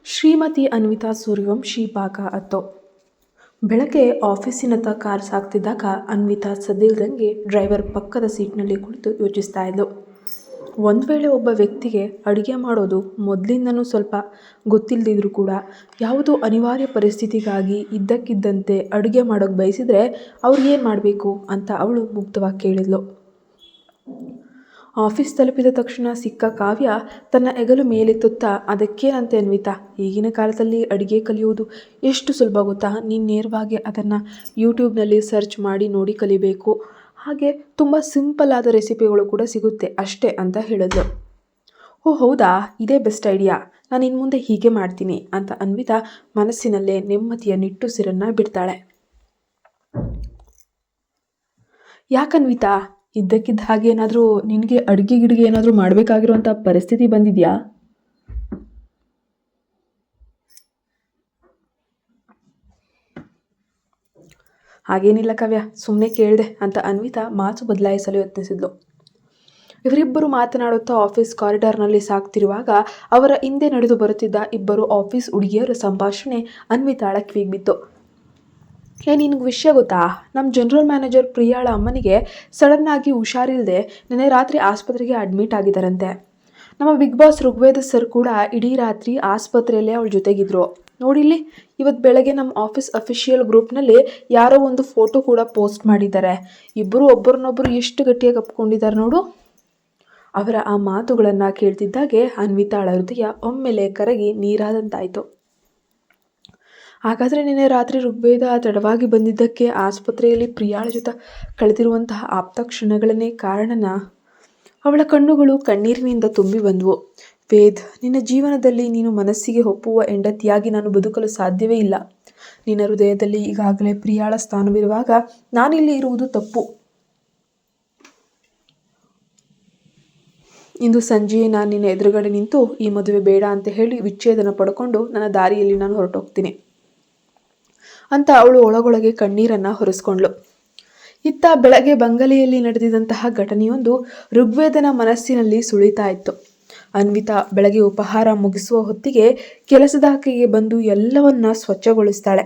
ಶ್ರೀಮತಿ ಅನ್ವಿತಾ ಸೂರ್ಯವಂಶಿ ಭಾಗ 10. ಬೆಳಗ್ಗೆ ಆಫೀಸಿನತ್ತ car ಸಾಗ್ತಿದ್ದಾಗ Anvita ಸದ್ದಿಲ್ದಂಗೆ driver ಪಕ್ಕದ ಸೀಟ್ನಲ್ಲಿ ಕುಳಿತು ಯೋಚಿಸ್ತಾ ಇದ್ಲು. ಒಂದು ವೇಳೆ ಒಬ್ಬ ವ್ಯಕ್ತಿಗೆ ಅಡುಗೆ ಮಾಡೋದು ಮೊದಲಿಂದನೂ ಸ್ವಲ್ಪ ಗೊತ್ತಿಲ್ಲದಿದ್ರೂ ಕೂಡ ಯಾವುದೋ ಅನಿವಾರ್ಯ ಪರಿಸ್ಥಿತಿಗಾಗಿ ಇದ್ದಕ್ಕಿದ್ದಂತೆ ಅಡುಗೆ ಮಾಡೋಕ್ಕೆ ಬಯಸಿದರೆ ಅವ್ರು ಏನು ಮಾಡಬೇಕು ಅಂತ ಅವಳು ಮುಗ್ಧವಾಗಿ ಕೇಳಿದ್ಲು. ಆಫೀಸ್ ತಲುಪಿದ ತಕ್ಷಣ ಸಿಕ್ಕ ಕಾವ್ಯ ತನ್ನ ಹೆಗಲು ಮೇಲೆತ್ತುತ್ತಾ, ಅದಕ್ಕೇನಂತೆ ಅನ್ವಿತಾ, ಈಗಿನ ಕಾಲದಲ್ಲಿ ಅಡುಗೆ ಕಲಿಯೋದು ಎಷ್ಟು ಸುಲಭ ಗೊತ್ತಾ, ನೀನು ನೇರವಾಗಿ ಅದನ್ನು ಯೂಟ್ಯೂಬ್ನಲ್ಲಿ ಸರ್ಚ್ ಮಾಡಿ ನೋಡಿ ಕಲಿಬೇಕು. ಹಾಗೆ ತುಂಬ ಸಿಂಪಲ್ ಆದ ರೆಸಿಪಿಗಳು ಕೂಡ ಸಿಗುತ್ತೆ ಅಷ್ಟೇ ಅಂತ ಹೇಳಿದ್ಲು. ಓ ಹೌದಾ, ಇದೇ ಬೆಸ್ಟ್ ಐಡಿಯಾ, ನಾನು ಇನ್ನು ಮುಂದೆ ಹೀಗೆ ಮಾಡ್ತೀನಿ ಅಂತ ಅನ್ವಿತಾ ಮನಸ್ಸಿನಲ್ಲೇ ನೆಮ್ಮದಿಯ ನಿಟ್ಟುಸಿರನ್ನು ಬಿಡ್ತಾಳೆ. ಯಾಕನ್ವಿತಾ, ಇದ್ದಕ್ಕಿದ್ದ ಹಾಗೆ ಏನಾದರೂ ನಿನಗೆ ಅಡುಗೆ ಗಿಡಿಗೆ ಏನಾದರೂ ಮಾಡಬೇಕಾಗಿರುವಂಥ ಪರಿಸ್ಥಿತಿ ಬಂದಿದೆಯಾ? ಹಾಗೇನಿಲ್ಲ ಕಾವ್ಯ, ಸುಮ್ಮನೆ ಕೇಳಿದೆ ಅಂತ ಅನ್ವಿತಾ ಮಾತು ಬದಲಾಯಿಸಲು ಯತ್ನಿಸಿದ್ಲು. ಇವರಿಬ್ಬರು ಮಾತನಾಡುತ್ತಾ ಆಫೀಸ್ ಕಾರಿಡಾರ್ನಲ್ಲಿ ಸಾಗ್ತಿರುವಾಗ ಅವರ ಹಿಂದೆ ನಡೆದು ಬರುತ್ತಿದ್ದ ಇಬ್ಬರು ಆಫೀಸ್ ಹುಡುಗಿಯರ ಸಂಭಾಷಣೆ ಅನ್ವಿತಾಳ ಕಿವಿಗೆ ಬಿತ್ತು. ನಿನಗೆ ವಿಷಯ ಗೊತ್ತಾ, ನಮ್ಮ ಜನರಲ್ ಮ್ಯಾನೇಜರ್ ಪ್ರಿಯಾಳ ಅಮ್ಮನಿಗೆ ಸಡನ್ನಾಗಿ ಹುಷಾರಿಲ್ಲದೆ ನಿನ್ನೆ ರಾತ್ರಿ ಆಸ್ಪತ್ರೆಗೆ ಅಡ್ಮಿಟ್ ಆಗಿದ್ದಾರಂತೆ. ನಮ್ಮ ಬಿಗ್ ಬಾಸ್ ಋಗ್ವೇದ ಸರ್ ಕೂಡ ಇಡೀ ರಾತ್ರಿ ಆಸ್ಪತ್ರೆಯಲ್ಲೇ ಅವಳ ಜೊತೆಗಿದ್ರು. ನೋಡಿಲ್ಲಿ, ಇವತ್ತು ಬೆಳಗ್ಗೆ ನಮ್ಮ ಆಫೀಸ್ ಅಫಿಷಿಯಲ್ ಗ್ರೂಪ್ನಲ್ಲಿ ಯಾರೋ ಒಂದು ಫೋಟೋ ಕೂಡ ಪೋಸ್ಟ್ ಮಾಡಿದ್ದಾರೆ. ಇಬ್ಬರು ಒಬ್ಬರನ್ನೊಬ್ಬರು ಎಷ್ಟು ಗಟ್ಟಿಯಾಗಿ ಅಪ್ಕೊಂಡಿದ್ದಾರೆ ನೋಡು. ಅವರ ಆ ಮಾತುಗಳನ್ನು ಕೇಳ್ತಿದ್ದಾಗೆ ಅನ್ವಿತಾಳ ಹೃದಯ ಒಮ್ಮೆಲೆ ಕರಗಿ ನೀರಾದಂತಾಯಿತು. ಹಾಗಾದರೆ ನಿನ್ನೆ ರಾತ್ರಿ ಋಗ್ವೇದ ತಡವಾಗಿ ಬಂದಿದ್ದಕ್ಕೆ ಆಸ್ಪತ್ರೆಯಲ್ಲಿ ಪ್ರಿಯಾಳ ಜೊತೆ ಕಳೆದಿರುವಂತಹ ಆಪ್ತ ಕ್ಷಣಗಳನ್ನೇ ಕಾರಣನಾ? ಅವಳ ಕಣ್ಣುಗಳು ಕಣ್ಣೀರಿನಿಂದ ತುಂಬಿ ಬಂದವು. ವೇದ್, ನಿನ್ನ ಜೀವನದಲ್ಲಿ ನೀನು ಮನಸ್ಸಿಗೆ ಒಪ್ಪುವ ಹೆಂಡತಿಯಾಗಿ ನಾನು ಬದುಕಲು ಸಾಧ್ಯವೇ ಇಲ್ಲ. ನಿನ್ನ ಹೃದಯದಲ್ಲಿ ಈಗಾಗಲೇ ಪ್ರಿಯಾಳ ಸ್ಥಾನವಿರುವಾಗ ನಾನಿಲ್ಲಿ ಇರುವುದು ತಪ್ಪು. ಇಂದು ಸಂಜೆಯೇ ನಾನು ನಿನ್ನ ಎದುರುಗಡೆ ನಿಂತು ಈ ಮದುವೆ ಬೇಡ ಅಂತ ಹೇಳಿ ವಿಚ್ಛೇದನ ಪಡ್ಕೊಂಡು ನನ್ನ ದಾರಿಯಲ್ಲಿ ನಾನು ಹೊರಟೋಗ್ತೀನಿ ಅಂತ ಅವಳು ಒಳಗೊಳಗೆ ಕಣ್ಣೀರನ್ನು ಹೊರಿಸ್ಕೊಂಡ್ಳು. ಇತ್ತ ಬೆಳಗ್ಗೆ ಬಂಗಲೆಯಲ್ಲಿ ನಡೆದಿದ್ದಂತಹ ಘಟನೆಯೊಂದು ಋಗ್ವೇದನ ಮನಸ್ಸಿನಲ್ಲಿ ಸುಳಿತಾ ಇತ್ತು. ಅನ್ವಿತಾ ಬೆಳಗ್ಗೆ ಉಪಹಾರ ಮುಗಿಸುವ ಹೊತ್ತಿಗೆ ಕೆಲಸದಾಕೆಗೆ ಬಂದು ಎಲ್ಲವನ್ನ ಸ್ವಚ್ಛಗೊಳಿಸ್ತಾಳೆ.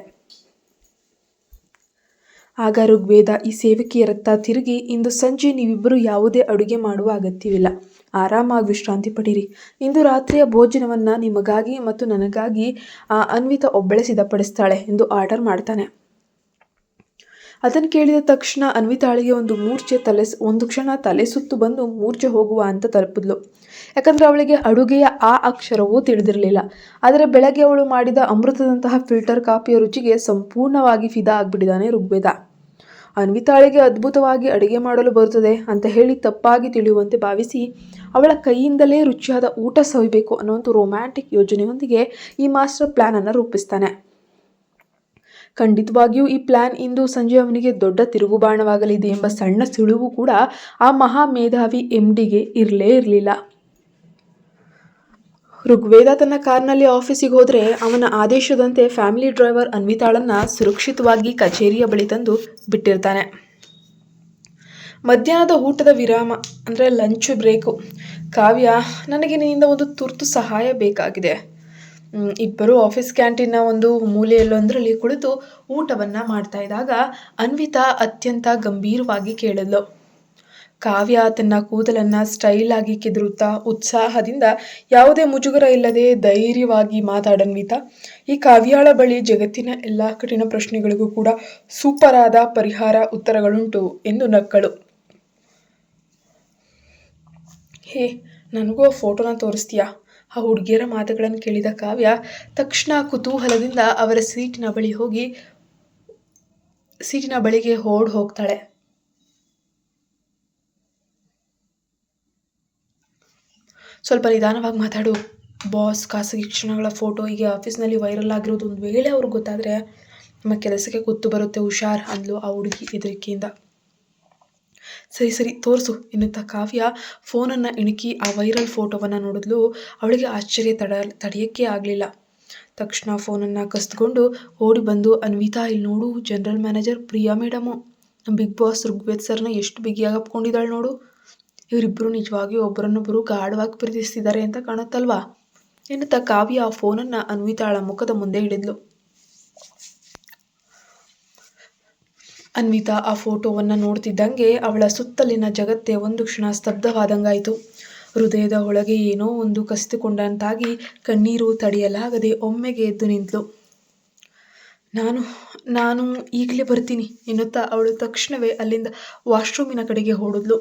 ಆಗ ಋಗ್ವೇದ ಈ ಸೇವಕಿಯರತ್ತ ತಿರುಗಿ, ಇಂದು ಸಂಜೆ ನೀವಿಬ್ಬರು ಯಾವುದೇ ಅಡುಗೆ ಮಾಡುವ ಅಗತ್ಯವಿಲ್ಲ, ಆರಾಮಾಗಿ ವಿಶ್ರಾಂತಿ ಪಡೀರಿ. ಇಂದು ರಾತ್ರಿಯ ಭೋಜನವನ್ನು ನಿಮಗಾಗಿ ಮತ್ತು ನನಗಾಗಿ ಅನ್ವಿತಾ ಒಬ್ಬಳೇ ಸಿದ್ಧಪಡಿಸ್ತಾಳೆ ಎಂದು ಆರ್ಡರ್ ಮಾಡ್ತಾನೆ. ಅದನ್ನು ಕೇಳಿದ ತಕ್ಷಣ ಅನ್ವಿತಾಳಿಗೆ ಒಂದು ಕ್ಷಣ ತಲೆ ಸುತ್ತು ಬಂದು ಮೂರ್ಛೆ ಹೋಗುವ ಅಂತ ತಲುಪಿದ್ಲು. ಯಾಕಂದರೆ ಅವಳಿಗೆ ಅಡುಗೆಯ ಆ ಅಕ್ಷರವೂ ತಿಳಿದಿರಲಿಲ್ಲ. ಆದರೆ ಬೆಳಗ್ಗೆ ಅವಳು ಮಾಡಿದ ಅಮೃತದಂತಹ ಫಿಲ್ಟರ್ ಕಾಫಿಯ ರುಚಿಗೆ ಸಂಪೂರ್ಣವಾಗಿ ಫಿದಾ ಆಗಿಬಿಟ್ಟಿದ್ದಾನೆ ಋಗ್ವೇದ. ಅನ್ವಿತಾಳಿಗೆ ಅದ್ಭುತವಾಗಿ ಅಡುಗೆ ಮಾಡಲು ಬರುತ್ತದೆ ಅಂತ ಹೇಳಿ ತಪ್ಪಾಗಿ ತಿಳಿಯುವಂತೆ ಭಾವಿಸಿ ಅವಳ ಕೈಯಿಂದಲೇ ರುಚಿಯಾದ ಊಟ ಸವಿಬೇಕು ಅನ್ನೋ ರೊಮ್ಯಾಂಟಿಕ್ ಯೋಜನೆಯೊಂದಿಗೆ ಈ ಮಾಸ್ಟರ್ ಪ್ಲ್ಯಾನನ್ನು ರೂಪಿಸ್ತಾನೆ. ಖಂಡಿತವಾಗಿಯೂ ಈ ಪ್ಲ್ಯಾನ್ ಇಂದು ಸಂಜೆ ಅವನಿಗೆ ದೊಡ್ಡ ತಿರುಗುಬಾಣವಾಗಲಿದೆ ಎಂಬ ಸಣ್ಣ ಸುಳಿವು ಕೂಡ ಆ ಮಹಾ ಮೇಧಾವಿ MDಗೆ ಇರಲೇ ಇರಲಿಲ್ಲ. ಋಗ್ವೇದ ತನ್ನ ಕಾರ್ನಲ್ಲಿ ಆಫೀಸಿಗೆ ಹೋದರೆ ಅವನ ಆದೇಶದಂತೆ ಫ್ಯಾಮಿಲಿ ಡ್ರೈವರ್ ಅನ್ವಿತಾಳನ್ನು ಸುರಕ್ಷಿತವಾಗಿ ಕಚೇರಿಯ ಬಳಿ ತಂದು ಬಿಟ್ಟಿರ್ತಾನೆ. ಮಧ್ಯಾಹ್ನದ ಊಟದ ವಿರಾಮ ಅಂದರೆ ಲಂಚ್ ಬ್ರೇಕು. ಕಾವ್ಯ, ನನಗೆ ನಿನ್ನಿಂದ ಒಂದು ತುರ್ತು ಸಹಾಯ ಬೇಕಾಗಿದೆ. ಇಬ್ಬರು ಆಫೀಸ್ ಕ್ಯಾಂಟೀನ್ನ ಒಂದು ಮೂಲೆಯಲ್ಲೊಂದರಲ್ಲಿ ಕುಳಿತು ಊಟವನ್ನು ಮಾಡ್ತಾ ಇದ್ದಾಗ ಅನ್ವಿತಾ ಅತ್ಯಂತ ಗಂಭೀರವಾಗಿ ಕೇಳಿದ್ಲು. ಕಾವ್ಯ ತನ್ನ ಕೂದಲನ್ನು ಸ್ಟೈಲ್ ಆಗಿ ಕೆದರುತ್ತಾ ಉತ್ಸಾಹದಿಂದ ಯಾವುದೇ ಮುಜುಗರ ಇಲ್ಲದೆ ಧೈರ್ಯವಾಗಿ ಮಾತಾಡನ್ವಿತಾ, ಈ ಕಾವ್ಯಾಳ ಬಳಿ ಜಗತ್ತಿನ ಎಲ್ಲ ಕಠಿಣ ಪ್ರಶ್ನೆಗಳಿಗೂ ಕೂಡ ಸೂಪರ್ ಆದ ಪರಿಹಾರ ಉತ್ತರಗಳುಂಟು ಎಂದು ನಕ್ಕಳು. ಹೇ, ನನಗೂ ಆ ಫೋಟೋನ ತೋರಿಸ್ತೀಯಾ? ಆ ಹುಡುಗಿಯರ ಮಾತುಗಳನ್ನು ಕೇಳಿದ ಕಾವ್ಯ ತಕ್ಷಣ ಕುತೂಹಲದಿಂದ ಅವರ ಸೀಟಿನ ಬಳಿಗೆ ಹೋಗ್ತಾಳೆ. ಸ್ವಲ್ಪ ನಿಧಾನವಾಗಿ ಮಾತಾಡು ಬಾಸ್, ಖಾಸಗಿ ಕ್ಷಣಗಳ ಫೋಟೋ ಹೀಗೆ ಆಫೀಸ್ನಲ್ಲಿ ವೈರಲ್ ಆಗಿರೋದು ಒಂದು ವೇಳೆ ಅವ್ರಿಗೆ ಗೊತ್ತಾದರೆ ನಮ್ಮ ಕೆಲಸಕ್ಕೆ ಗೊತ್ತು ಬರುತ್ತೆ, ಹುಷಾರ್ ಅಂದ್ಲು ಆ ಹುಡುಗಿ ಹೆದರಿಕೆಯಿಂದ. ಸರಿ ತೋರಿಸು ಎನ್ನುತ್ತಾ ಕಾವ್ಯ ಫೋನನ್ನು ಇಣುಕಿ ಆ ವೈರಲ್ ಫೋಟೋವನ್ನು ನೋಡಿದ್ಲು. ಅವಳಿಗೆ ಆಶ್ಚರ್ಯ ತಡೆಯೋಕ್ಕೆ ಆಗಲಿಲ್ಲ. ತಕ್ಷಣ ಫೋನನ್ನು ಕಸಿದುಕೊಂಡು ಓಡಿ ಬಂದು, ಅನ್ವಿತಾ ಇಲ್ಲಿ ನೋಡು, ಜನರಲ್ ಮ್ಯಾನೇಜರ್ ಪ್ರಿಯಾ ಮೇಡಮು ನಮ್ಮ ಬಿಗ್ ಬಾಸ್ ಋಗ್ವೇದ್ ಸರ್ನ ಎಷ್ಟು ಬಿಗಿಯಾಗಿ ಅಪ್ಕೊಂಡಿದ್ದಾಳೆ ನೋಡು. ಇವರಿಬ್ಬರು ನಿಜವಾಗಿಯೂ ಒಬ್ಬರನ್ನೊಬ್ಬರು ಗಾಢವಾಗಿ ಪ್ರೀತಿಸ್ತಿದ್ದಾರೆ ಅಂತ ಕಾಣುತ್ತಲ್ವಾ? ಎನ್ನುತ್ತಾ ಕಾವ್ಯ ಆ ಫೋನನ್ನು ಅನ್ವಿತಾಳ ಮುಖದ ಮುಂದೆ ಹಿಡಿದ್ಲು. ಅನ್ವಿತಾ ಆ ಫೋಟೋವನ್ನು ನೋಡ್ತಿದ್ದಂಗೆ ಅವಳ ಸುತ್ತಲಿನ ಜಗತ್ತೇ ಒಂದು ಕ್ಷಣ ಸ್ತಬ್ಧವಾದಂಗಾಯಿತು. ಹೃದಯದ ಒಳಗೆ ಏನೋ ಒಂದು ಕಸಿದುಕೊಂಡಂತಾಗಿ ಕಣ್ಣೀರು ತಡೆಯಲಾಗದೆ ಒಮ್ಮೆಗೆ ಎದ್ದು ನಿಂತಳು. ನಾನು ನಾನು ಈಗಲೇ ಬರ್ತೀನಿ ಎನ್ನುತ್ತಾ ಅವಳು ತಕ್ಷಣವೇ ಅಲ್ಲಿಂದ ವಾಶ್ರೂಮಿನ ಕಡೆಗೆ ಓಡಿದ್ಲು.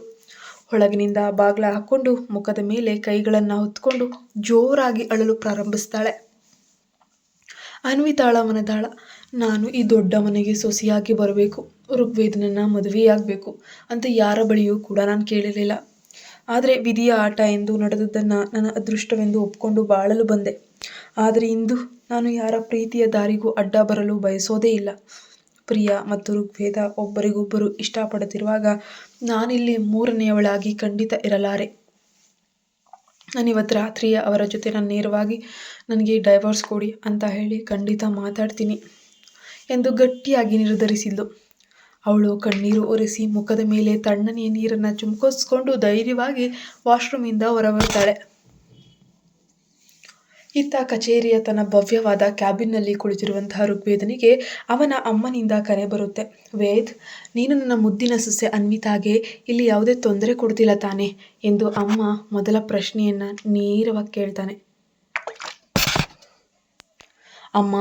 ಒಳಗಿನಿಂದ ಬಾಗ್ಲ ಹಾಕ್ಕೊಂಡು ಮುಖದ ಮೇಲೆ ಕೈಗಳನ್ನು ಹೊತ್ಕೊಂಡು ಜೋರಾಗಿ ಅಳಲು ಪ್ರಾರಂಭಿಸ್ತಾಳೆ. ಅನ್ವಿತಾಳ ಮನದಾಳ, ನಾನು ಈ ದೊಡ್ಡ ಮನೆಗೆ ಸೊಸೆಯಾಗಿ ಬರಬೇಕು, ಋಗ್ವೇದನನ್ನು ಮದುವೆಯಾಗಬೇಕು ಅಂತ ಯಾರ ಬಳಿಯೂ ಕೂಡ ನಾನು ಕೇಳಿರಲಿಲ್ಲ. ಆದರೆ ವಿಧಿಯ ಆಟ ಎಂದು ನಡೆದದ್ದನ್ನು ನನ್ನ ಅದೃಷ್ಟವೆಂದು ಒಪ್ಕೊಂಡು ಬಾಳಲು ಬಂದೆ. ಆದರೆ ಇಂದು ನಾನು ಯಾರ ಪ್ರೀತಿಯ ದಾರಿಗೂ ಅಡ್ಡ ಬರಲು ಬಯಸೋದೇ ಇಲ್ಲ. ಪ್ರಿಯಾ ಮತ್ತು ಋಗ್ವೇದ ಒಬ್ಬರಿಗೊಬ್ಬರು ಇಷ್ಟಪಡುತ್ತಿರುವಾಗ ನಾನಿಲ್ಲಿ ಮೂರನೆಯವಳಾಗಿ ಖಂಡಿತ ಇರಲಾರೆ. ನಾನಿವತ್ತು ರಾತ್ರಿಯೇ ಅವರ ಜೊತೆ ನಾನು ನೇರವಾಗಿ ನನಗೆ ಡೈವರ್ಸ್ ಕೊಡಿ ಅಂತ ಹೇಳಿ ಖಂಡಿತ ಮಾತಾಡ್ತೀನಿ ಎಂದು ಗಟ್ಟಿಯಾಗಿ ನಿರ್ಧರಿಸಿದ್ಲು. ಅವಳು ಕಣ್ಣೀರು ಒರೆಸಿ ಮುಖದ ಮೇಲೆ ತಣ್ಣನೆಯ ನೀರನ್ನು ಚುಮ್ಕಿಸ್ಕೊಂಡು ಧೈರ್ಯವಾಗಿ ವಾಶ್ರೂಮಿಂದ ಹೊರಬರ್ತಾಳೆ. ಇತ್ತ ಕಚೇರಿಯ ತನ್ನ ಭವ್ಯವಾದ ಕ್ಯಾಬಿನ್ನಲ್ಲಿ ಕುಳಿತಿರುವಂತಹ ಋಗ್ವೇದನಿಗೆ ಅವನ ಅಮ್ಮನಿಂದ ಕರೆ ಬರುತ್ತೆ. ವೇದ್, ನೀನು ನನ್ನ ಮುದ್ದಿನ ಸೊಸೆ ಅನ್ವಿತಾಗೆ ಇಲ್ಲಿ ಯಾವುದೇ ತೊಂದರೆ ಕೊಡ್ತಿಲ್ಲ ತಾನೆ ಎಂದು ಅಮ್ಮ ಮೊದಲ ಪ್ರಶ್ನೆಯನ್ನು ನೇರವಾಗಿ ಕೇಳ್ತಾನೆ. ಅಮ್ಮ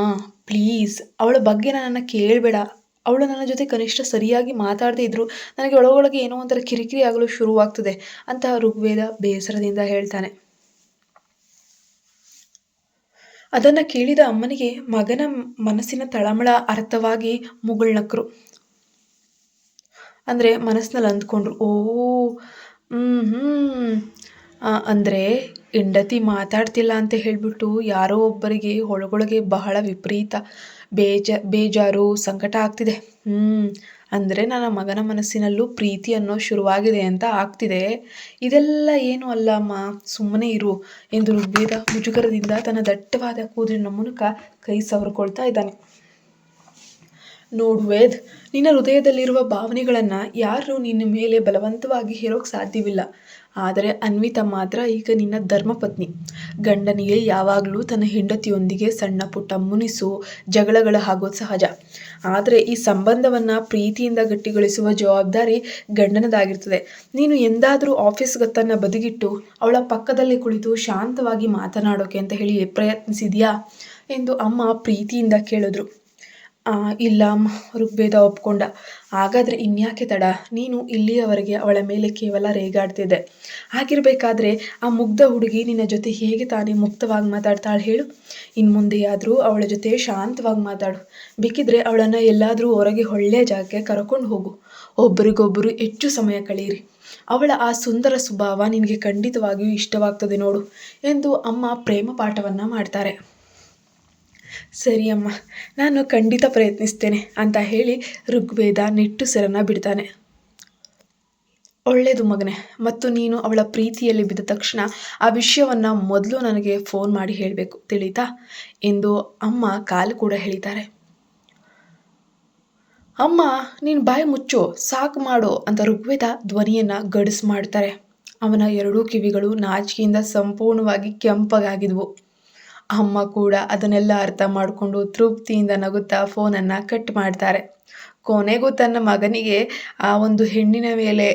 ಪ್ಲೀಸ್, ಅವಳ ಬಗ್ಗೆ ನನ್ನನ್ನು ಕೇಳಬೇಡ. ಅವಳು ನನ್ನ ಜೊತೆ ಕನಿಷ್ಠ ಸರಿಯಾಗಿ ಮಾತಾಡದೇ ಇದ್ರು ನನಗೆ ಒಳಗೊಳಗೆ ಏನೋ ಒಂಥರ ಕಿರಿಕಿರಿ ಆಗಲು ಶುರುವಾಗ್ತದೆ ಅಂತ ಋಗ್ವೇದ ಬೇಸರದಿಂದ ಹೇಳ್ತಾನೆ. ಅದನ್ನು ಕೇಳಿದ ಅಮ್ಮನಿಗೆ ಮಗನ ಮನಸ್ಸಿನ ತಳಮಳ ಅರ್ಥವಾಗಿ ಮುಗುಳ್ನಕ್ರು. ಅಂದರೆ ಮನಸ್ಸಿನಲ್ಲಿ ಅಂದ್ಕೊಂಡ್ರು, ಓ ಅಂದರೆ ಹೆಂಡತಿ ಮಾತಾಡ್ತಿಲ್ಲ ಅಂತ ಹೇಳಿಬಿಟ್ಟು ಯಾರೋ ಒಬ್ಬರಿಗೆ ಒಳಗೊಳಗೆ ಬಹಳ ವಿಪರೀತ ಬೇಜಾರು ಸಂಕಟ ಆಗ್ತಿದೆ. ಅಂದರೆ ನನ್ನ ಮಗನ ಮನಸ್ಸಿನಲ್ಲೂ ಪ್ರೀತಿ ಅನ್ನೋ ಶುರುವಾಗಿದೆ ಅಂತ ಆಗ್ತಿದೆ. ಇದೆಲ್ಲ ಏನೂ ಅಲ್ಲ ಅಮ್ಮ, ಸುಮ್ಮನೆ ಇರು ಎಂದು ಋಗ್ವೇದ ಮುಜುಗರದಿಂದ ತನ್ನ ದಟ್ಟವಾದ ಕೂದಲಿನ ಮೂಲಕ ಕೈ ಸವರ್ಕೊಳ್ತಾ ಇದ್ದಾನೆ. ನೋಡು ವೇದ್, ನಿನ್ನ ಹೃದಯದಲ್ಲಿರುವ ಭಾವನೆಗಳನ್ನು ಯಾರು ನಿನ್ನ ಮೇಲೆ ಬಲವಂತವಾಗಿ ಹೇರೋಕ್ಕೆ ಸಾಧ್ಯವಿಲ್ಲ. ಆದರೆ ಅನ್ವಿತಾ ಮಾತ್ರ ಈಗ ನಿನ್ನ ಧರ್ಮಪತ್ನಿ. ಗಂಡನಿಗೆ ಯಾವಾಗಲೂ ತನ್ನ ಹೆಂಡತಿಯೊಂದಿಗೆ ಸಣ್ಣ ಪುಟ್ಟ ಮುನಿಸು ಜಗಳಗಳ ಆಗೋದು ಸಹಜ. ಆದರೆ ಈ ಸಂಬಂಧವನ್ನು ಪ್ರೀತಿಯಿಂದ ಗಟ್ಟಿಗೊಳಿಸುವ ಜವಾಬ್ದಾರಿ ಗಂಡನದಾಗಿರ್ತದೆ. ನೀನು ಎಂದಾದರೂ ಆಫೀಸ್ ಗತ್ತನ್ನು ಬದಿಗಿಟ್ಟು ಅವಳ ಪಕ್ಕದಲ್ಲಿ ಕುಳಿತು ಶಾಂತವಾಗಿ ಮಾತನಾಡೋಕೆ ಅಂತ ಹೇಳಿ ಪ್ರಯತ್ನಿಸಿದ್ಯಾ ಎಂದು ಅಮ್ಮ ಪ್ರೀತಿಯಿಂದ ಕೇಳಿದ್ರು. ಇಲ್ಲ ಅಮ್ಮ, ಋಗ್ವೇದ ಒಪ್ಕೊಂಡ. ಹಾಗಾದರೆ ಇನ್ಯಾಕೆ ತಡ? ನೀನು ಇಲ್ಲಿಯವರೆಗೆ ಅವಳ ಮೇಲೆ ಕೇವಲ ರೇಗಾಡ್ತಿದ್ದೆ. ಹಾಗಿರಬೇಕಾದ್ರೆ ಆ ಮುಗ್ಧ ಹುಡುಗಿ ನಿನ್ನ ಜೊತೆ ಹೇಗೆ ತಾನೇ ಮುಕ್ತವಾಗಿ ಮಾತಾಡ್ತಾಳೆ ಹೇಳು? ಇನ್ನು ಮುಂದೆಯಾದರೂ ಅವಳ ಜೊತೆ ಶಾಂತವಾಗಿ ಮಾತಾಡು. ಬೇಕಿದ್ರೆ ಅವಳನ್ನು ಎಲ್ಲಾದರೂ ಹೊರಗೆ ಒಳ್ಳೆಯ ಜಾಗಕ್ಕೆ ಕರ್ಕೊಂಡು ಹೋಗು. ಒಬ್ಬರಿಗೊಬ್ಬರು ಹೆಚ್ಚು ಸಮಯ ಕಳೆಯಿರಿ. ಅವಳ ಆ ಸುಂದರ ಸ್ವಭಾವ ನಿನಗೆ ಖಂಡಿತವಾಗಿಯೂ ಇಷ್ಟವಾಗ್ತದೆ ನೋಡು ಎಂದು ಅಮ್ಮ ಪ್ರೇಮ ಪಾಠವನ್ನು ಮಾಡ್ತಾರೆ. ಸರಿ ಅಮ್ಮ, ನಾನು ಖಂಡಿತ ಪ್ರಯತ್ನಿಸ್ತೇನೆ ಅಂತ ಹೇಳಿ ಋಗ್ವೇದ ನಿಟ್ಟುಸಿರನ್ನು ಬಿಡ್ತಾನೆ. ಒಳ್ಳೆಯದು ಮಗನೇ, ಮತ್ತು ನೀನು ಅವಳ ಪ್ರೀತಿಯಲ್ಲಿ ಬಿದ್ದ ತಕ್ಷಣ ಆ ವಿಷಯವನ್ನು ಮೊದಲು ನನಗೆ ಫೋನ್ ಮಾಡಿ ಹೇಳಬೇಕು, ತಿಳಿತಾ ಎಂದು ಅಮ್ಮ ಕಾಲು ಕೂಡ ಹೇಳಿದ್ದಾರೆ. ಅಮ್ಮ ನೀನು ಬಾಯಿ ಮುಚ್ಚೋ, ಸಾಕು ಮಾಡೋ ಅಂತ ಋಗ್ವೇದ ಧ್ವನಿಯನ್ನು ಗಡಸು ಮಾಡ್ತಾರೆ. ಅವನ ಎರಡೂ ಕಿವಿಗಳು ನಾಚಿಕೆಯಿಂದ ಸಂಪೂರ್ಣವಾಗಿ ಕೆಂಪಗಾಗಿದ್ವು. ಅಮ್ಮ ಕೂಡ ಅದನ್ನೆಲ್ಲ ಅರ್ಥ ಮಾಡಿಕೊಂಡು ತೃಪ್ತಿಯಿಂದ ನಗುತ್ತಾ ಫೋನನ್ನು ಕಟ್ ಮಾಡ್ತಾರೆ. ಕೊನೆಗೂ ತನ್ನ ಮಗನಿಗೆ ಆ ಒಂದು ಹೆಣ್ಣಿನ ಮೇಲೆ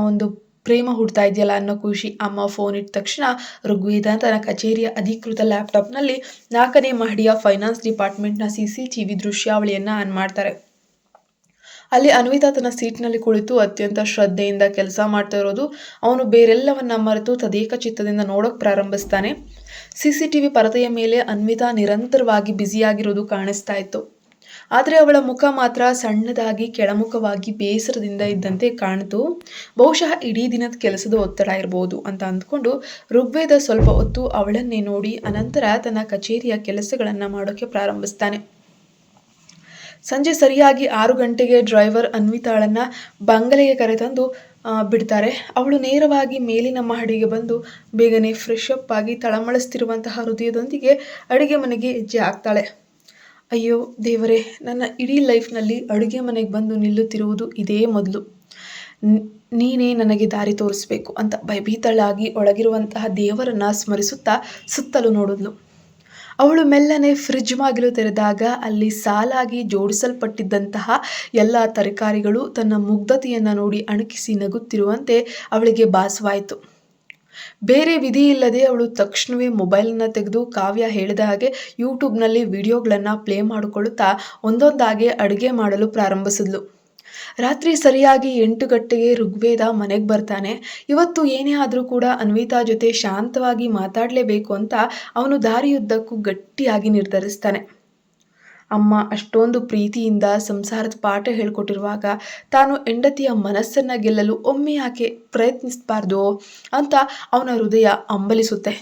ಒಂದು ಪ್ರೇಮ ಹುಡ್ತಾ ಇದೆಯಲ್ಲ ಅನ್ನೋ ಖುಷಿ. ಅಮ್ಮ ಫೋನ್ ಇಟ್ಟ ತಕ್ಷಣ ಋಗ್ವೇದ ತನ್ನ ಕಚೇರಿಯ ಅಧಿಕೃತ ಲ್ಯಾಪ್ಟಾಪ್ನಲ್ಲಿ 4ನೇ ಮಹಡಿಯ ಫೈನಾನ್ಸ್ ಡಿಪಾರ್ಟ್ಮೆಂಟ್ನ CCTV ದೃಶ್ಯಾವಳಿಯನ್ನು ಆನ್ ಮಾಡ್ತಾರೆ. ಅಲ್ಲಿ ಅನ್ವಿತಾ ತನ್ನ ಸೀಟ್ನಲ್ಲಿ ಕುಳಿತು ಅತ್ಯಂತ ಶ್ರದ್ಧೆಯಿಂದ ಕೆಲಸ ಮಾಡ್ತಾ ಇರೋದು ಅವನು ಬೇರೆಲ್ಲವನ್ನ ಮರೆತು ತದೇಕ ಚಿತ್ತದಿಂದ ನೋಡೋಕೆ ಪ್ರಾರಂಭಿಸ್ತಾನೆ. CCTV ಪರದೆಯ ಮೇಲೆ ಅನ್ವಿತಾ ನಿರಂತರವಾಗಿ ಬ್ಯುಸಿಯಾಗಿರೋದು ಕಾಣಿಸ್ತಾ ಇತ್ತು. ಆದರೆ ಅವಳ ಮುಖ ಮಾತ್ರ ಸಣ್ಣದಾಗಿ ಕೆಳಮುಖವಾಗಿ ಬೇಸರದಿಂದ ಇದ್ದಂತೆ ಕಾಣಿತು. ಬಹುಶಃ ಇಡೀ ದಿನದ ಕೆಲಸದ ಒತ್ತಡ ಇರಬಹುದು ಅಂತ ಅಂದ್ಕೊಂಡು ಋಗ್ವೇದ ಸ್ವಲ್ಪ ಹೊತ್ತು ಅವಳನ್ನೇ ನೋಡಿ ಅನಂತರ ತನ್ನ ಕಚೇರಿಯ ಕೆಲಸಗಳನ್ನು ಮಾಡೋಕ್ಕೆ ಪ್ರಾರಂಭಿಸ್ತಾನೆ. ಸಂಜೆ ಸರಿಯಾಗಿ 6 ಗಂಟೆಗೆ ಡ್ರೈವರ್ ಅನ್ವಿತಾಳನ್ನು ಬಂಗಲೆಗೆ ಕರೆತಂದು ಬಿಡ್ತಾರೆ. ಅವಳು ನೇರವಾಗಿ ಮೇಲಿನ ಮಹಡಿಗೆ ಬಂದು ಬೇಗನೆ ಫ್ರೆಶ್ ಅಪ್ ಆಗಿ ತಳಮಳಿಸ್ತಿರುವಂತಹ ಹೃದಯದೊಂದಿಗೆ ಅಡುಗೆ ಮನೆಗೆ ಹೆಜ್ಜೆ ಹಾಕ್ತಾಳೆ. ಅಯ್ಯೋ ದೇವರೇ, ನನ್ನ ಇಡೀ ಲೈಫ್ನಲ್ಲಿ ಅಡುಗೆ ಮನೆಗೆ ಬಂದು ನಿಲ್ಲುತ್ತಿರುವುದು ಇದೇ ಮೊದಲು. ನೀನೇ ನನಗೆ ದಾರಿ ತೋರಿಸಬೇಕು ಅಂತ ಭಯಭೀತಳಾಗಿ ಒಳಗಿರುವಂತಹ ದೇವರನ್ನು ಸ್ಮರಿಸುತ್ತಾ ಸುತ್ತಲೂ ನೋಡಿದ್ಲು. ಅವಳು ಮೆಲ್ಲನೆ ಫ್ರಿಡ್ಜ್ ಬಾಗಿಲು ತೆರೆದಾಗ ಅಲ್ಲಿ ಸಾಲಾಗಿ ಜೋಡಿಸಲ್ಪಟ್ಟಿದ್ದಂತಹ ಎಲ್ಲ ತರಕಾರಿಗಳು ತನ್ನ ಮುಗ್ಧತೆಯನ್ನು ನೋಡಿ ಅಣಕಿಸಿ ನಗುತ್ತಿರುವಂತೆ ಅವಳಿಗೆ ಭಾಸವಾಯಿತು. ಬೇರೆ ವಿಧಿ ಇಲ್ಲದೆ ಅವಳು ತಕ್ಷಣವೇ ಮೊಬೈಲನ್ನು ತೆಗೆದು ಕಾವ್ಯ ಹೇಳಿದ ಹಾಗೆ ಯೂಟ್ಯೂಬ್ನಲ್ಲಿ ವಿಡಿಯೋಗಳನ್ನು ಪ್ಲೇ ಮಾಡಿಕೊಳ್ಳುತ್ತಾ ಒಂದೊಂದಾಗಿ ಅಡುಗೆ ಮಾಡಲು ಪ್ರಾರಂಭಿಸಿದ್ಲು. ರಾತ್ರಿ ಸರಿಯಾಗಿ 8 ಗಂಟೆಗೆ ಋಗ್ವೇದ ಮನೆಗೆ ಬರ್ತಾನೆ. ಇವತ್ತು ಏನೇ ಆದರೂ ಕೂಡ ಅನ್ವಿತಾ ಜೊತೆ ಶಾಂತವಾಗಿ ಮಾತಾಡಲೇಬೇಕು ಅಂತ ಅವನು ದಾರಿಯುದ್ದಕ್ಕೂ ಗಟ್ಟಿಯಾಗಿ ನಿರ್ಧರಿಸ್ತಾನೆ. ಅಮ್ಮ ಅಷ್ಟೊಂದು ಪ್ರೀತಿಯಿಂದ ಸಂಸಾರದ ಪಾಠ ಹೇಳ್ಕೊಟ್ಟಿರುವಾಗ ತಾನು ಹೆಂಡತಿಯ ಮನಸ್ಸನ್ನು ಗೆಲ್ಲಲು ಒಮ್ಮೆ ಯಾಕೆ ಪ್ರಯತ್ನಿಸಬಾರ್ದು ಅಂತ ಅವನ ಹೃದಯ ಹಂಬಲಿಸುತ್ತೆ.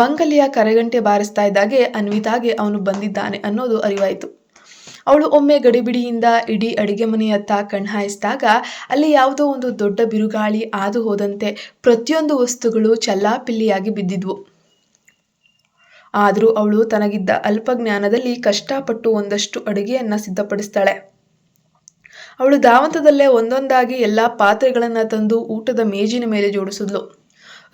ಬಂಗಲೆಯ ಕರೆಗಂಟೆ ಬಾರಿಸ್ತಾ ಇದ್ದಾಗೆ ಅನ್ವಿತಾಗೆ ಅವನು ಬಂದಿದ್ದಾನೆ ಅನ್ನೋದು ಅರಿವಾಯಿತು. ಅವಳು ಒಮ್ಮೆ ಗಡಿಬಿಡಿಯಿಂದ ಇಡೀ ಅಡಿಗೆ ಮನೆಯತ್ತ ಕಣ್ಹಾಯಿಸಿದಾಗ ಅಲ್ಲಿ ಯಾವುದೋ ಒಂದು ದೊಡ್ಡ ಬಿರುಗಾಳಿ ಹಾದು ಹೋದಂತೆ ಪ್ರತಿಯೊಂದು ವಸ್ತುಗಳು ಚಲ್ಲಾಪಿಲ್ಲಿಯಾಗಿ ಬಿದ್ದಿದ್ವು. ಆದರೂ ಅವಳು ತನಗಿದ್ದ ಅಲ್ಪ ಜ್ಞಾನದಲ್ಲಿ ಕಷ್ಟಪಟ್ಟು ಒಂದಷ್ಟು ಅಡುಗೆಯನ್ನು ಸಿದ್ಧಪಡಿಸ್ತಾಳೆ. ಅವಳು ಧಾವಂತದಲ್ಲೇ ಒಂದೊಂದಾಗಿ ಎಲ್ಲ ಪಾತ್ರೆಗಳನ್ನು ತಂದು ಊಟದ ಮೇಜಿನ ಮೇಲೆ ಜೋಡಿಸಿದ್ಲು.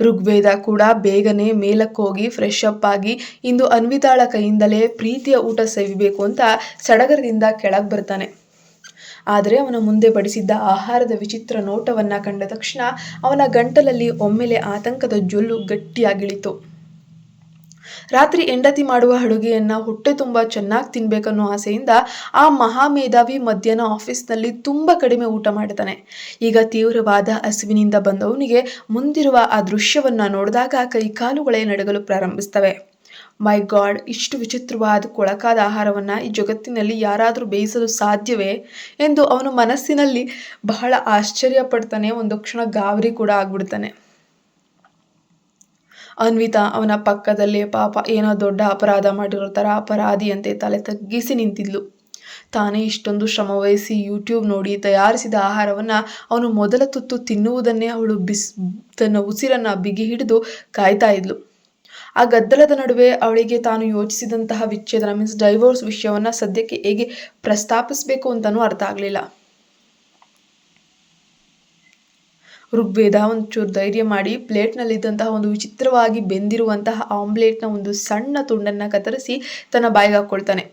ಋಗ್ವೇದ ಕೂಡ ಬೇಗನೆ ಮೇಲಕ್ಕೋಗಿ ಫ್ರೆಶ್ ಅಪ್ ಆಗಿ ಇಂದು ಅನ್ವಿತಾಳ ಕೈಯಿಂದಲೇ ಪ್ರೀತಿಯ ಊಟ ಸವಿಬೇಕು ಅಂತ ಸಡಗರದಿಂದ ಕೆಳಗೆ ಬರ್ತಾನೆ. ಆದರೆ ಅವನ ಮುಂದೆ ಬಡಿಸಿದ್ದ ಆಹಾರದ ವಿಚಿತ್ರ ನೋಟವನ್ನು ಕಂಡ ತಕ್ಷಣ ಅವನ ಗಂಟಲಲ್ಲಿ ಒಮ್ಮೆಲೆ ಆತಂಕದ ಜೊಲ್ಲು ಗಟ್ಟಿಯಾಗಿಳಿತು. ರಾತ್ರಿ ಹೆಂಡತಿ ಮಾಡುವ ಅಡುಗೆಯನ್ನು ಹೊಟ್ಟೆ ತುಂಬ ಚೆನ್ನಾಗಿ ತಿನ್ಬೇಕನ್ನೋ ಆಸೆಯಿಂದ ಆ ಮಹಾಮೇಧಾವಿ ಮಧ್ಯಾಹ್ನ ಆಫೀಸ್ನಲ್ಲಿ ತುಂಬ ಕಡಿಮೆ ಊಟ ಮಾಡ್ತಾನೆ. ಈಗ ತೀವ್ರವಾದ ಹಸಿವಿನಿಂದ ಬಂದವನಿಗೆ ಮುಂದಿರುವ ಆ ದೃಶ್ಯವನ್ನು ನೋಡಿದಾಗ ಕೈಕಾಲುಗಳೇ ನಡುಗಲು ಪ್ರಾರಂಭಿಸ್ತವೆ. ಮೈ ಗಾಡ್, ಇಷ್ಟು ವಿಚಿತ್ರವಾದ ಕೊಳಕಾದ ಆಹಾರವನ್ನು ಈ ಜಗತ್ತಿನಲ್ಲಿ ಯಾರಾದರೂ ಬೇಯಿಸಲು ಸಾಧ್ಯವೇ ಎಂದು ಅವನು ಮನಸ್ಸಿನಲ್ಲಿ ಬಹಳ ಆಶ್ಚರ್ಯ ಪಡ್ತಾನೆ. ಒಂದು ಕ್ಷಣ ಗಾಬರಿ ಕೂಡ ಆಗ್ಬಿಡ್ತಾನೆ. ಅನ್ವಿತಾ ಅವನ ಪಕ್ಕದಲ್ಲೇ ಪಾಪ ಏನೋ ದೊಡ್ಡ ಅಪರಾಧ ಮಾಡಿರೋ ಥರ ಅಪರಾಧಿಯಂತೆ ತಲೆ ತಗ್ಗಿಸಿ ನಿಂತಿದ್ಲು. ತಾನೇ ಇಷ್ಟೊಂದು ಶ್ರಮವಹಿಸಿ ಯೂಟ್ಯೂಬ್ ನೋಡಿ ತಯಾರಿಸಿದ ಆಹಾರವನ್ನು ಅವನು ಮೊದಲ ತುತ್ತು ತಿನ್ನುವುದನ್ನೇ ಅವಳು ತನ್ನ ಉಸಿರನ್ನು ಬಿಗಿ ಹಿಡಿದು ಕಾಯ್ತಾ ಇದ್ಲು. ಆ ಗದ್ದಲದ ನಡುವೆ ಅವಳಿಗೆ ತಾನು ಯೋಚಿಸಿದಂತಹ ವಿಚ್ಛೇದನ ಡೈವೋರ್ಸ್ ವಿಷಯವನ್ನು ಸದ್ಯಕ್ಕೆ ಹೇಗೆ ಪ್ರಸ್ತಾಪಿಸಬೇಕು ಅಂತಲೂ ಅರ್ಥ ಆಗಲಿಲ್ಲ. ಋಗ್ವೇದ ಒಂಚೂರು ಧೈರ್ಯ ಮಾಡಿ ಪ್ಲೇಟ್ನಲ್ಲಿದ್ದಂತಹ ಒಂದು ವಿಚಿತ್ರವಾಗಿ ಬೆಂದಿರುವಂತಹ ಆಮ್ಲೆಟ್ನ ಒಂದು ಸಣ್ಣ ತುಂಡನ್ನು ಕತ್ತರಿಸಿ ತನ್ನ ಬಾಯಿಗೆ ಹಾಕ್ಕೊಳ್ತಾನೆ.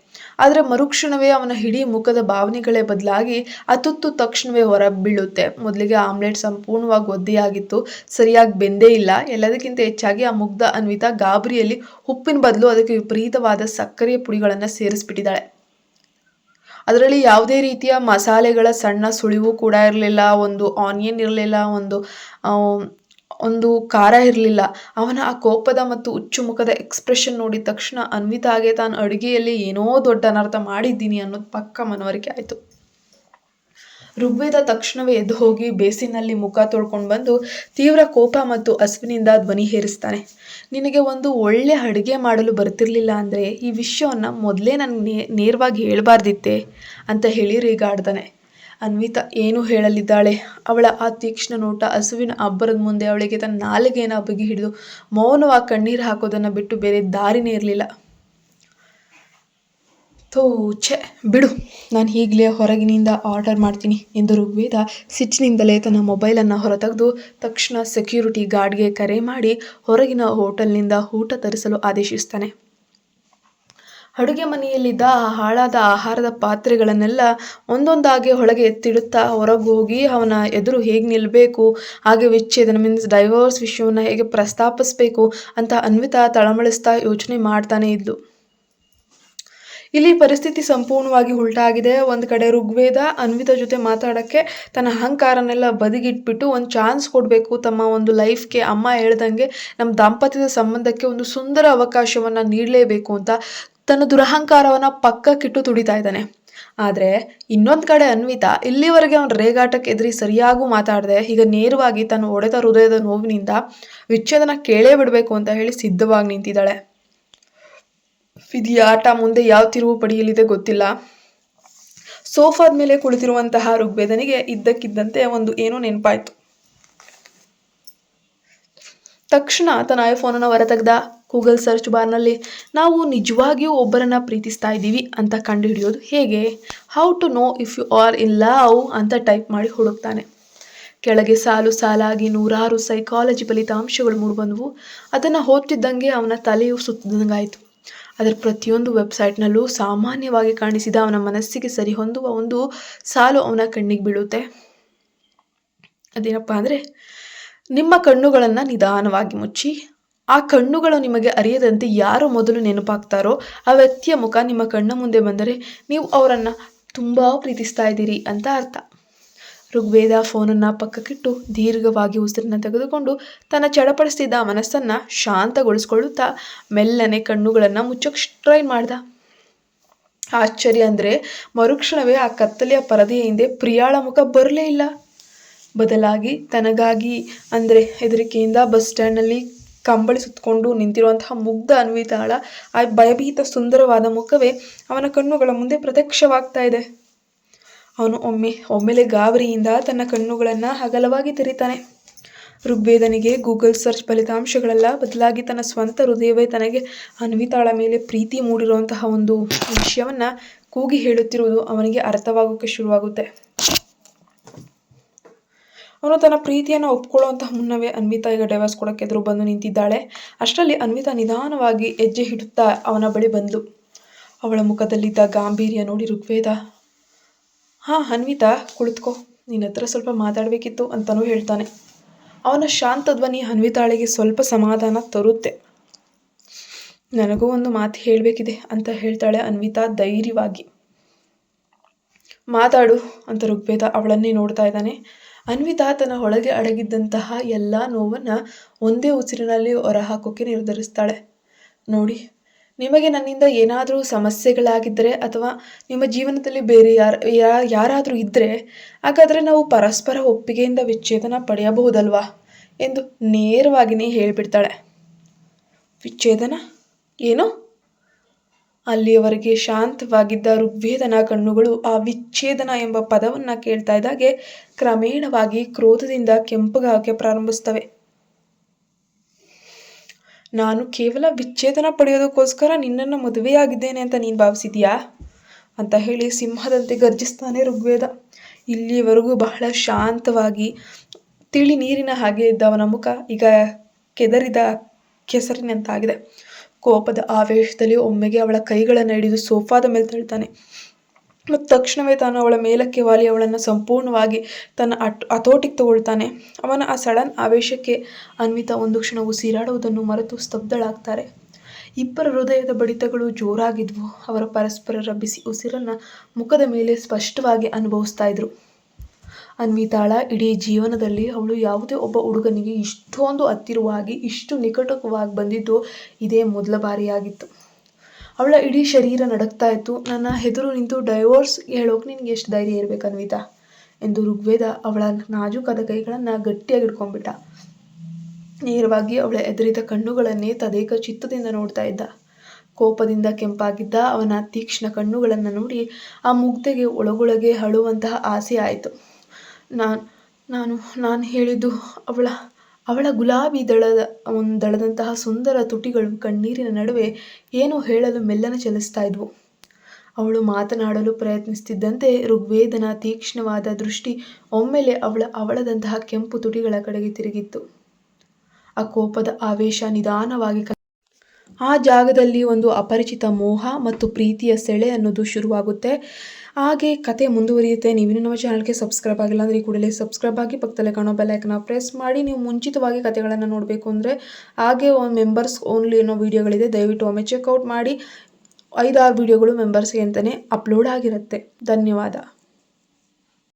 ಆದರೆ ಮರುಕ್ಷಣವೇ ಅವನ ಇಡೀ ಮುಖದ ಭಾವನೆಗಳೇ ಬದಲಾಗಿ ಆ ತುತ್ತು ತಕ್ಷಣವೇ ಹೊರ ಬೀಳುತ್ತೆ. ಮೊದಲಿಗೆ ಆಮ್ಲೆಟ್ ಸಂಪೂರ್ಣವಾಗಿ ಒದ್ದೆಯಾಗಿತ್ತು, ಸರಿಯಾಗಿ ಬೆಂದೇ ಇಲ್ಲ. ಎಲ್ಲದಕ್ಕಿಂತ ಹೆಚ್ಚಾಗಿ ಆ ಮುಗ್ಧ ಅನ್ವಿತಾ ಗಾಬರಿಯಲ್ಲಿ ಉಪ್ಪಿನ ಬದಲು ಅದಕ್ಕೆ ವಿಪರೀತವಾದ ಸಕ್ಕರೆಯ ಪುಡಿಗಳನ್ನು ಸೇರಿಸ್ಬಿಟ್ಟಿದ್ದಾಳೆ. ಅದರಲ್ಲಿ ಯಾವುದೇ ರೀತಿಯ ಮಸಾಲೆಗಳ ಸಣ್ಣ ಸುಳಿವು ಕೂಡ ಇರಲಿಲ್ಲ, ಒಂದು ಆನಿಯನ್ ಇರಲಿಲ್ಲ, ಒಂದು ಖಾರ ಇರಲಿಲ್ಲ. ಅವನ ಆ ಕೋಪದ ಮತ್ತು ಹುಚ್ಚುಮುಖದ ಎಕ್ಸ್ಪ್ರೆಷನ್ ನೋಡಿದ ತಕ್ಷಣ ಅನ್ವಿತಾಗೆ ತಾನು ಅಡುಗೆಯಲ್ಲಿ ಏನೋ ದೊಡ್ಡ ಅನರ್ಥ ಮಾಡಿದ್ದೀನಿ ಅನ್ನೋದು ಪಕ್ಕ ಮನವರಿಕೆ ಆಯಿತು. ಋಗ್ವೇದ ತಕ್ಷಣವೇ ಎದ್ದು ಹೋಗಿ ಬೇಸಿನಲ್ಲಿ ಮುಖ ತೊಳ್ಕೊಂಡು ಬಂದು ತೀವ್ರ ಕೋಪ ಮತ್ತು ಹಸಿವಿನಿಂದ ಧ್ವನಿ ಹೇರಿಸ್ತಾನೆ. ನಿನಗೆ ಒಂದು ಒಳ್ಳೆ ಅಡುಗೆ ಮಾಡಲು ಬರ್ತಿರ್ಲಿಲ್ಲ ಅಂದರೆ ಈ ವಿಷಯವನ್ನು ಮೊದಲೇ ನನಗೆ ನೇರವಾಗಿ ಹೇಳಬಾರ್ದಿತ್ತೆ ಅಂತ ಹೇಳಿ ರೇಗಾಡ್ತಾನೆ. ಅನ್ವಿತಾ ಏನು ಹೇಳಲಿದ್ದಾಳೆ? ಅವಳ ಆ ತೀಕ್ಷ್ಣ ನೋಟ, ಹಸುವಿನ ಅಬ್ಬರದ ಮುಂದೆ ಅವಳಿಗೆ ತನ್ನ ನಾಲಿಗೆಯನ್ನು ಬಗಿ ಹಿಡಿದು ಮೌನವಾಗಿ ಕಣ್ಣೀರು ಹಾಕೋದನ್ನು ಬಿಟ್ಟು ಬೇರೆ ದಾರಿನೇ ಇರಲಿಲ್ಲ. ಛೆ ಬಿಡು, ನಾನು ಈಗಲೇ ಹೊರಗಿನಿಂದ ಆರ್ಡರ್ ಮಾಡ್ತೀನಿ ಎಂದು ಋಗ್ವೇದ ಸಿಟ್ಟಿನಿಂದಲೇ ತನ್ನ ಮೊಬೈಲನ್ನು ಹೊರತೆಗೆದು ತಕ್ಷಣ ಸೆಕ್ಯೂರಿಟಿ ಗಾರ್ಡ್ಗೆ ಕರೆ ಮಾಡಿ ಹೊರಗಿನ ಹೋಟೆಲ್ನಿಂದ ಊಟ ತರಿಸಲು ಆದೇಶಿಸ್ತಾನೆ. ಅಡುಗೆ ಮನೆಯಲ್ಲಿದ್ದ ಆ ಹಾಳಾದ ಆಹಾರದ ಪಾತ್ರೆಗಳನ್ನೆಲ್ಲ ಒಂದೊಂದಾಗಿ ಒಳಗೆ ಎತ್ತಿಡುತ್ತಾ ಹೊರಗೆ ಹೋಗಿ ಅವನ ಎದುರು ಹೇಗೆ ನಿಲ್ಲಬೇಕು, ಹಾಗೆ ವಿಚ್ಛೇದನ ಡೈವೋರ್ಸ್ ವಿಷಯವನ್ನು ಹೇಗೆ ಪ್ರಸ್ತಾಪಿಸಬೇಕು ಅಂತ ಅನ್ವಿತಾ ತಳಮಳಿಸ್ತಾ ಯೋಚನೆ ಮಾಡ್ತಾನೆ ಇದ್ಲು. ಇಲ್ಲಿ ಪರಿಸ್ಥಿತಿ ಸಂಪೂರ್ಣವಾಗಿ ಉಲ್ಟಾಗಿದೆ. ಒಂದು ಕಡೆ ಋಗ್ವೇದ ಅನ್ವಿತಾ ಜೊತೆ ಮಾತಾಡೋಕ್ಕೆ ತನ್ನ ಅಹಂಕಾರನೆಲ್ಲ ಬದಿಗಿಟ್ಬಿಟ್ಟು ಒಂದು ಚಾನ್ಸ್ ಕೊಡಬೇಕು ತಮ್ಮ ಒಂದು ಲೈಫ್ಗೆ, ಅಮ್ಮ ಹೇಳ್ದಂಗೆ ನಮ್ಮ ದಾಂಪತ್ಯದ ಸಂಬಂಧಕ್ಕೆ ಒಂದು ಸುಂದರ ಅವಕಾಶವನ್ನು ನೀಡಲೇಬೇಕು ಅಂತ ತನ್ನ ದುರಹಂಕಾರವನ್ನು ಪಕ್ಕಕ್ಕಿಟ್ಟು ತುಡಿತಾ ಇದ್ದಾನೆ. ಆದರೆ ಇನ್ನೊಂದು ಕಡೆ ಅನ್ವಿತಾ ಇಲ್ಲಿವರೆಗೆ ಅವನ ರೇಗಾಟಕ್ಕೆ ಎದುರಿ ಸರಿಯಾಗೂ ಮಾತಾಡದೆ ಈಗ ನೇರವಾಗಿ ತನ್ನ ಒಡೆದ ಹೃದಯದ ನೋವಿನಿಂದ ವಿಚ್ಛೇದನ ಕೇಳೇ ಬಿಡಬೇಕು ಅಂತ ಹೇಳಿ ಸಿದ್ಧವಾಗಿ ನಿಂತಿದ್ದಾಳೆ. ವಿಧಿಯ ಆಟ ಮುಂದೆ ಯಾವ ತಿರುವು ಪಡೆಯಲಿದೆ ಗೊತ್ತಿಲ್ಲ. ಸೋಫಾದ ಮೇಲೆ ಕುಳಿತಿರುವಂತಹ ಋಗ್ವೇದನಿಗೆ ಇದ್ದಕ್ಕಿದ್ದಂತೆ ಒಂದು ಏನೋ ನೆನಪಾಯಿತು. ತಕ್ಷಣ ತನ್ನ ಐಫೋನನ್ನು ಹೊರತೆಗೆದ, ಗೂಗಲ್ ಸರ್ಚ್ ಬಾರ್ನಲ್ಲಿ ನಾವು ನಿಜವಾಗಿಯೂ ಒಬ್ಬರನ್ನು ಪ್ರೀತಿಸ್ತಾ ಇದ್ದೀವಿ ಅಂತ ಕಂಡುಹಿಡಿಯೋದು ಹೇಗೆ? How to know if you are in love ಅಂತ ಟೈಪ್ ಮಾಡಿ ಹುಡುಕ್ತಾನೆ. ಕೆಳಗೆ ಸಾಲು ಸಾಲಾಗಿ ನೂರಾರು ಸೈಕಾಲಜಿ ಫಲಿತಾಂಶಗಳು ಮೂಡಿಬಂದವು. ಅದನ್ನು ಓದ್ತಿದ್ದಂಗೆ ಅವನ ತಲೆಯು ಸುತ್ತಿದಂಗಾಯಿತು. ಅದರ ಪ್ರತಿಯೊಂದು ವೆಬ್ಸೈಟ್ನಲ್ಲೂ ಸಾಮಾನ್ಯವಾಗಿ ಕಾಣಿಸಿದ ಅವನ ಮನಸ್ಸಿಗೆ ಸರಿಹೊಂದುವ ಒಂದು ಸಾಲು ಅವನ ಕಣ್ಣಿಗೆ ಬೀಳುತ್ತೆ. ಅದೇನಪ್ಪ ಅಂದರೆ, ನಿಮ್ಮ ಕಣ್ಣುಗಳನ್ನು ನಿಧಾನವಾಗಿ ಮುಚ್ಚಿ, ಆ ಕಣ್ಣುಗಳು ನಿಮಗೆ ಅರಿಯದಂತೆ ಯಾರು ಮೊದಲು ನೆನಪಾಗ್ತಾರೋ ಆ ವ್ಯಕ್ತಿಯ ಮುಖ ನಿಮ್ಮ ಕಣ್ಣ ಮುಂದೆ ಬಂದರೆ ನೀವು ಅವರನ್ನು ತುಂಬ ಪ್ರೀತಿಸ್ತಾ ಇದ್ದೀರಿ ಅಂತ ಅರ್ಥ. ಋಗ್ವೇದ ಫೋನನ್ನು ಪಕ್ಕಕ್ಕಿಟ್ಟು ದೀರ್ಘವಾಗಿ ಉಸಿರನ್ನು ತೆಗೆದುಕೊಂಡು ತನ್ನ ಚಡಪಡಿಸ್ತಿದ್ದ ಮನಸ್ಸನ್ನು ಶಾಂತಗೊಳಿಸ್ಕೊಳ್ಳುತ್ತಾ ಮೆಲ್ಲನೆ ಕಣ್ಣುಗಳನ್ನು ಮುಚ್ಚೋಕ್ಕೆ ಟ್ರೈ ಮಾಡ್ದ. ಆಶ್ಚರ್ಯ ಅಂದರೆ ಮರುಕ್ಷಣವೇ ಆ ಕತ್ತಲೆಯ ಪರದೆಯ ಹಿಂದೆ ಪ್ರಿಯಾಳ ಮುಖ ಬರಲೇ ಇಲ್ಲ. ಬದಲಾಗಿ ತನಗಾಗಿ ಅಂದರೆ ಹೆದರಿಕೆಯಿಂದ ಬಸ್ ಸ್ಟ್ಯಾಂಡ್ನಲ್ಲಿ ಕಂಬಳಿ ಸುತ್ತಕೊಂಡು ನಿಂತಿರುವಂತಹ ಮುಗ್ಧ ಅನ್ವಿತಾಳ ಆ ಭಯಭೀತ ಸುಂದರವಾದ ಮುಖವೇ ಅವನ ಕಣ್ಣುಗಳ ಮುಂದೆ ಪ್ರತ್ಯಕ್ಷವಾಗ್ತಾ ಇದೆ. ಅವನು ಒಮ್ಮೆಲೆ ಗಾಬರಿಯಿಂದ ತನ್ನ ಕಣ್ಣುಗಳನ್ನು ಅಗಲವಾಗಿ ತೆರೀತಾನೆ. ಋಗ್ವೇದನಿಗೆ ಗೂಗಲ್ ಸರ್ಚ್ ಫಲಿತಾಂಶಗಳೆಲ್ಲ ಬದಲಾಗಿ ತನ್ನ ಸ್ವಂತ ಹೃದಯವೇ ತನಗೆ ಅನ್ವಿತಾಳ ಮೇಲೆ ಪ್ರೀತಿ ಮೂಡಿರುವಂತಹ ಒಂದು ವಿಷಯವನ್ನು ಕೂಗಿ ಹೇಳುತ್ತಿರುವುದು ಅವನಿಗೆ ಅರ್ಥವಾಗೋಕ್ಕೆ ಶುರುವಾಗುತ್ತೆ. ಅವನು ತನ್ನ ಪ್ರೀತಿಯನ್ನು ಒಪ್ಕೊಳ್ಳುವಂತಹ ಮುನ್ನವೇ ಅನ್ವಿತಾ ಈಗ ಡೈವರ್ಸ್ ಕೊಡೋಕ್ಕೆ ಎದುರು ಬಂದು ನಿಂತಿದ್ದಾಳೆ. ಅಷ್ಟರಲ್ಲಿ ಅನ್ವಿತಾ ನಿಧಾನವಾಗಿ ಹೆಜ್ಜೆ ಹಿಡುತ್ತಾ ಅವನ ಬಳಿ ಬಂದು ಅವಳ ಮುಖದಲ್ಲಿದ್ದ ಗಾಂಭೀರ್ಯ ನೋಡಿ ಋಗ್ವೇದ, ಹಾಂ ಅನ್ವಿತಾ ಕುಳಿತುಕೋ, ನಿನ್ನ ಹತ್ರ ಸ್ವಲ್ಪ ಮಾತಾಡಬೇಕಿತ್ತು ಅಂತಲೂ ಹೇಳ್ತಾನೆ. ಅವನ ಶಾಂತ ಧ್ವನಿ ಅನ್ವಿತಾಳಿಗೆ ಸ್ವಲ್ಪ ಸಮಾಧಾನ ತರುತ್ತೆ. ನನಗೂ ಒಂದು ಮಾತು ಹೇಳಬೇಕಿದೆ ಅಂತ ಹೇಳ್ತಾಳೆ ಅನ್ವಿತಾ ಧೈರ್ಯವಾಗಿ. ಮಾತಾಡು ಅಂತ ಋಗ್ವೇದ ಅವಳನ್ನೇ ನೋಡ್ತಾ ಇದ್ದಾನೆ. ಅನ್ವಿತಾ ತನ್ನ ಒಳಗೆ ಅಡಗಿದ್ದಂತಹ ಎಲ್ಲ ನೋವನ್ನು ಒಂದೇ ಉಸಿರಿನಲ್ಲಿ ಹೊರಹಾಕೋಕ್ಕೆ ನಿರ್ಧರಿಸ್ತಾಳೆ. ನೋಡಿ, ನಿಮಗೆ ನನ್ನಿಂದ ಏನಾದರೂ ಸಮಸ್ಯೆಗಳಾಗಿದ್ದರೆ ಅಥವಾ ನಿಮ್ಮ ಜೀವನದಲ್ಲಿ ಬೇರೆ ಯಾರಾದರೂ ಇದ್ದರೆ ಹಾಗಾದರೆ ನಾವು ಪರಸ್ಪರ ಒಪ್ಪಿಗೆಯಿಂದ ವಿಚ್ಛೇದನ ಪಡೆಯಬಹುದಲ್ವಾ ಎಂದು ನೇರವಾಗಿಯೇ ಹೇಳಿಬಿಡ್ತಾಳೆ. ವಿಚ್ಛೇದನ ಏನು? ಅಲ್ಲಿಯವರೆಗೆ ಶಾಂತವಾಗಿದ್ದ ಋಗ್ವೇದನ ಕಣ್ಣುಗಳು ಆ ವಿಚ್ಛೇದನ ಎಂಬ ಪದವನ್ನು ಕೇಳ್ತಾ ಇದ್ದಾಗೆ ಕ್ರಮೇಣವಾಗಿ ಕ್ರೋಧದಿಂದ ಕೆಂಪಗಾಗಕ್ಕೆ ಪ್ರಾರಂಭಿಸ್ತವೆ. ನಾನು ಕೇವಲ ವಿಚ್ಛೇದನ ಪಡೆಯೋದಕ್ಕೋಸ್ಕರ ನಿನ್ನನ್ನು ಮದುವೆಯಾಗಿದ್ದೇನೆ ಅಂತ ನೀನು ಭಾವಿಸಿದ್ಯಾ ಅಂತ ಹೇಳಿ ಸಿಂಹದಂತೆ ಗರ್ಜಿಸ್ತಾನೆ ಋಗ್ವೇದ. ಇಲ್ಲಿಯವರೆಗೂ ಬಹಳ ಶಾಂತವಾಗಿ ತಿಳಿ ನೀರಿನ ಹಾಗೆ ಇದ್ದವನ ಮುಖ ಈಗ ಕೆದರಿದ ಕೆಸರಿನಂತಾಗಿದೆ. ಕೋಪದ ಆವೇಶದಲ್ಲಿ ಒಮ್ಮೆಗೆ ಅವಳ ಕೈಗಳನ್ನು ಹಿಡಿದು ಸೋಫಾದ ಮೇಲೆ ತಳ್ತಾನೆ ಮತ್ತು ತಕ್ಷಣವೇ ತಾನು ಅವಳ ಮೇಲಕ್ಕೆ ವಾಲಿ ಅವಳನ್ನು ಸಂಪೂರ್ಣವಾಗಿ ತನ್ನ ಹತೋಟಿಗೆ ತಗೊಳ್ತಾನೆ. ಅವನ ಆ ಸಡನ್ ಆವೇಶಕ್ಕೆ ಅನ್ವಿತಾ ಒಂದು ಕ್ಷಣ ಉಸಿರಾಡುವುದನ್ನು ಮರೆತು ಸ್ತಬ್ಧಳಾಗ್ತಾರೆ. ಇಬ್ಬರ ಹೃದಯದ ಬಡಿತಗಳು ಜೋರಾಗಿದ್ವು. ಅವರ ಪರಸ್ಪರರ ಬಿಸಿ ಉಸಿರನ್ನು ಮುಖದ ಮೇಲೆ ಸ್ಪಷ್ಟವಾಗಿ ಅನುಭವಿಸ್ತಾ ಇದ್ರು. ಅನ್ವಿತಾಳ ಇಡೀ ಜೀವನದಲ್ಲಿ ಅವಳು ಯಾವುದೇ ಒಬ್ಬ ಹುಡುಗನಿಗೆ ಇಷ್ಟೊಂದು ಹತ್ತಿರವಾಗಿ ಇಷ್ಟು ನಿಕಟವಾಗಿ ಬಂದಿದ್ದು ಇದೇ ಮೊದಲ ಬಾರಿಯಾಗಿತ್ತು. ಅವಳ ಇಡೀ ಶರೀರ ನಡುಗ್ತಾ ಇತ್ತು. ನನ್ನ ಎದುರು ನಿಂತು ಡೈವೋರ್ಸ್ ಹೇಳೋಕೆ ನಿನಗೆ ಎಷ್ಟು ಧೈರ್ಯ ಇರಬೇಕು ಅನ್ವಿತಾ ಎಂದು ಋಗ್ವೇದ ಅವಳ ನಾಜೂಕಾದ ಕೈಗಳನ್ನು ಗಟ್ಟಿಯಾಗಿ ಹಿಡ್ಕೊಂಡ್ಬಿಟ್ಟ. ನೇರವಾಗಿ ಅವಳ ಎದುರಿದ ಕಣ್ಣುಗಳನ್ನೇ ತದೇಕ ಚಿತ್ತದಿಂದ ನೋಡ್ತಾ ಇದ್ದ. ಕೋಪದಿಂದ ಕೆಂಪಾಗಿದ್ದ ಅವನ ತೀಕ್ಷ್ಣ ಕಣ್ಣುಗಳನ್ನು ನೋಡಿ ಆ ಮುಗ್ಧೆಗೆ ಒಳಗೊಳಗೆ ಅಳುವಂತಹ ಆಸೆ ಆಯಿತು. ನಾನು ಹೇಳಿದ್ದು ಅವಳ ಗುಲಾಬಿ ದಳದಂತಹ ಸುಂದರ ತುಟಿಗಳು ಕಣ್ಣೀರಿನ ನಡುವೆ ಏನೋ ಹೇಳಲು ಮೆಲ್ಲನೆ ಚಲಿಸ್ತಾ ಇದ್ವು. ಅವಳು ಮಾತನಾಡಲು ಪ್ರಯತ್ನಿಸುತ್ತಿದ್ದಂತೆ ಋಗ್ವೇದನ ತೀಕ್ಷ್ಣವಾದ ದೃಷ್ಟಿ ಒಮ್ಮೆಲೆ ಅವಳದಂತಹ ಕೆಂಪು ತುಟಿಗಳ ಕಡೆಗೆ ತಿರುಗಿತ್ತು. ಆ ಕೋಪದ ಆವೇಶ ನಿಧಾನವಾಗಿ ಆ ಜಾಗದಲ್ಲಿ ಒಂದು ಅಪರಿಚಿತ ಮೋಹ ಮತ್ತು ಪ್ರೀತಿಯ ಸೆಳೆ ಅನ್ನೋದು ಶುರುವಾಗುತ್ತೆ. ಹಾಗೆ ಕತೆ ಮುಂದುವರಿಯುತ್ತೆ. ನೀವಿನ್ನೂ ನಮ್ಮ ಚಾನಲ್ಗೆ ಸಬ್ಸ್ಕ್ರೈಬ್ ಆಗಿಲ್ಲ ಅಂದರೆ ಈ ಕೂಡಲೇ ಸಬ್ಸ್ಕ್ರೈಬ್ ಆಗಿ ಪಕ್ಕದಲ್ಲೇ ಕಾಣೋ ಬೆಲ್ಲೈಕನ್ನ ಪ್ರೆಸ್ ಮಾಡಿ. ನೀವು ಮುಂಚಿತವಾಗಿ ಕತೆಗಳನ್ನು ನೋಡಬೇಕು ಅಂದರೆ ಹಾಗೆ ಒಂದು ಮೆಂಬರ್ಸ್ ಓನ್ಲಿ ಅನ್ನೋ ವೀಡಿಯೋಗಳಿದೆ, ದಯವಿಟ್ಟು ಒಮ್ಮೆ ಚೆಕ್ಔಟ್ ಮಾಡಿ. 5-6 ವೀಡಿಯೋಗಳು ಮೆಂಬರ್ಸ್ಗೆ ಅಂತಲೇ ಅಪ್ಲೋಡ್ ಆಗಿರುತ್ತೆ. ಧನ್ಯವಾದ.